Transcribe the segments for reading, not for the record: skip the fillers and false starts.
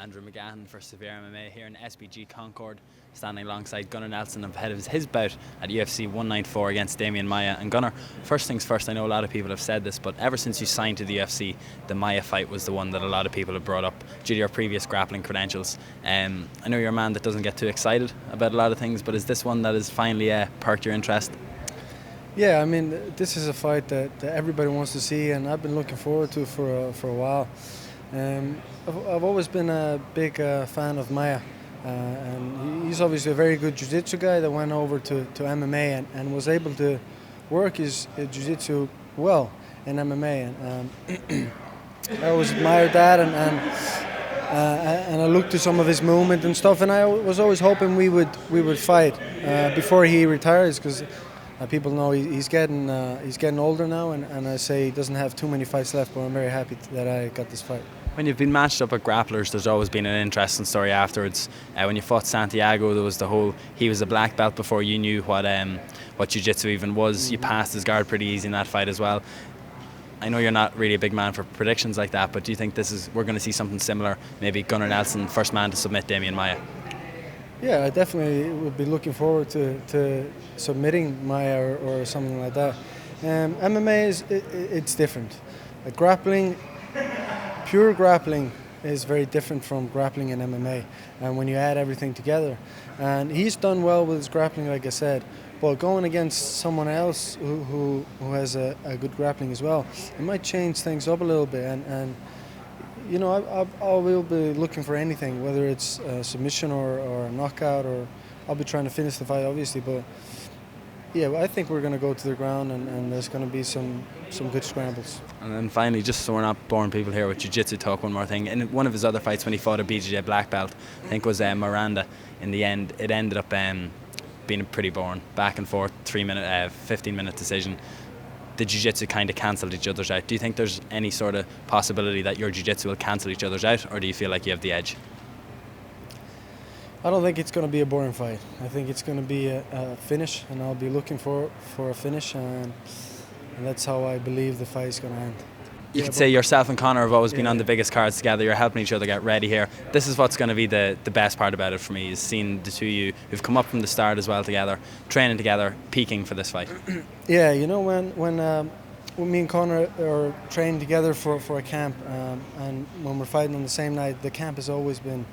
Andrew McGahan for SevereMMA here in SBG Concord, standing alongside Gunnar Nelson ahead of his bout at UFC 194 against Demian Maia. And Gunnar, first things first, I know a lot of people have said this, but ever since you signed to the UFC, the Maia fight was the one that a lot of people have brought up due to your previous grappling credentials. I know you're a man that doesn't get too excited about a lot of things, but is this one that has finally perked your interest? Yeah, I mean, this is a fight that everybody wants to see, and I've been looking forward to for a while. I've always been a big fan of Maia, and he's obviously a very good jiu-jitsu guy that went over to MMA and was able to work his jiu-jitsu well in MMA. And I always admired that, and I looked to some of his movement and stuff, and I was always hoping we would fight before he retires, because people know he's getting older now, and I say he doesn't have too many fights left, but I'm very happy that I got this fight. When you've been matched up with grapplers, there's always been an interesting story afterwards. When you fought Santiago, there was the whole, he was a black belt before you knew what jiu-jitsu even was. You passed his guard pretty easy in that fight as well. I know you're not really a big man for predictions like that, but do you think we're going to see something similar? Maybe Gunnar Nelson, first man to submit Demian Maia? Yeah, I definitely would be looking forward to submitting Maia or something like that. MMA it's different. Grappling, pure grappling is very different from grappling in MMA, and when you add everything together, and he's done well with his grappling, like I said, but going against someone else who has a good grappling as well, it might change things up a little bit, and you know, I will be looking for anything, whether it's a submission or a knockout, or I'll be trying to finish the fight, obviously. But yeah, I think we're going to go to the ground, and there's going to be some good scrambles. And then finally, just so we're not boring people here with jiu-jitsu talk, one more thing. In one of his other fights, when he fought a BJJ black belt, I think it was Miranda, in the end, it ended up being pretty boring. Back and forth, 15-minute decision. The jiu-jitsu kind of cancelled each other's out. Do you think there's any sort of possibility that your jiu-jitsu will cancel each other's out, or do you feel like you have the edge? I don't think it's going to be a boring fight. I think it's going to be a finish, and I'll be looking for a finish, and that's how I believe the fight is going to end. You could say yourself and Conor have always been on the biggest cards together. You're helping each other get ready here. This is what's going to be the best part about it for me, is seeing the two of you who've come up from the start as well together, training together, peaking for this fight. Yeah, you know, when me and Conor are training together for a camp, and when we're fighting on the same night, the camp has always been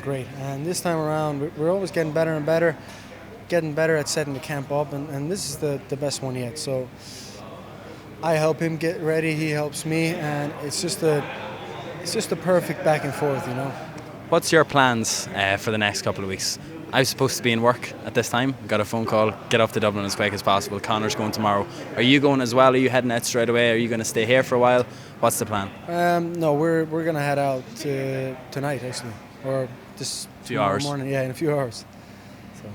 great. And this time around, we're always getting better and better, at setting the camp up, and this is the best one yet. So I help him get ready, he helps me, and it's just a perfect back and forth, you know. What's your plans for the next couple of weeks? I was supposed to be in work at this time. Got a phone call, get off to Dublin as quick as possible. Conor's going tomorrow. Are you going as well? Are you heading out straight away? Are you going to stay here for a while? What's the plan? No, we're going to head out tonight, actually, or just tomorrow morning. Yeah, in a few hours.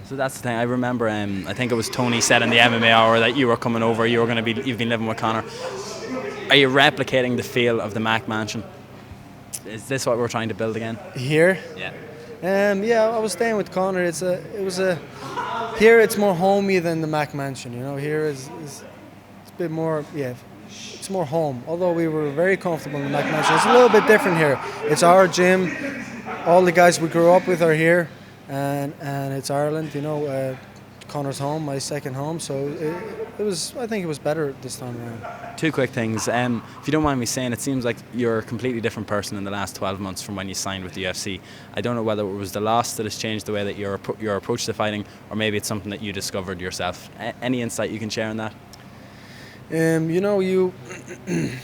So that's the thing. I remember, I think it was Tony said in the MMA Hour that you were coming over. You've been living with Conor. Are you replicating the feel of the Mac Mansion? Is this what we're trying to build again? Here? Yeah. Yeah, I was staying with Conor. Here it's more homey than the Mac Mansion. You know, here it's a bit more. Yeah, it's more home. Although we were very comfortable in the Mac Mansion, it's a little bit different here. It's our gym. All the guys we grew up with are here. And it's Ireland, you know. Conor's home, my second home, so I think it was better this time around. Two quick things. If you don't mind me saying, it seems like you're a completely different person in the last 12 months from when you signed with the UFC. I don't know whether it was the loss that has changed the way that your approach to fighting, or maybe it's something that you discovered yourself. Any insight you can share on that? You know,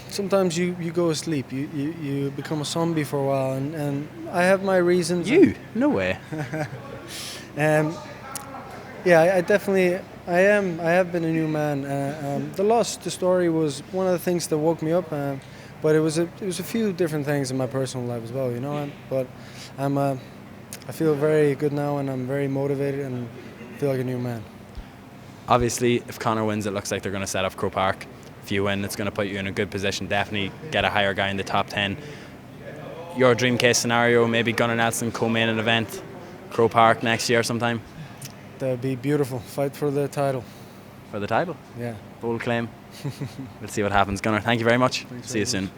sometimes you go asleep. You become a zombie for a while, and I have my reasons. No way. Yeah, I have been a new man. The story was one of the things that woke me up, but it was a few different things in my personal life as well, you know. But I feel very good now, and I'm very motivated, and feel like a new man. Obviously, if Conor wins, it looks like they're going to set up Croke Park. If you win, it's going to put you in a good position. Definitely get a higher guy in the top 10. Your dream case scenario, maybe Gunnar Nelson co-main an event, Croke Park next year sometime. That would be beautiful. Fight for the title. For the title? Yeah. Bold claim. We'll see what happens. Gunnar, thank you very much. Thanks see you soon.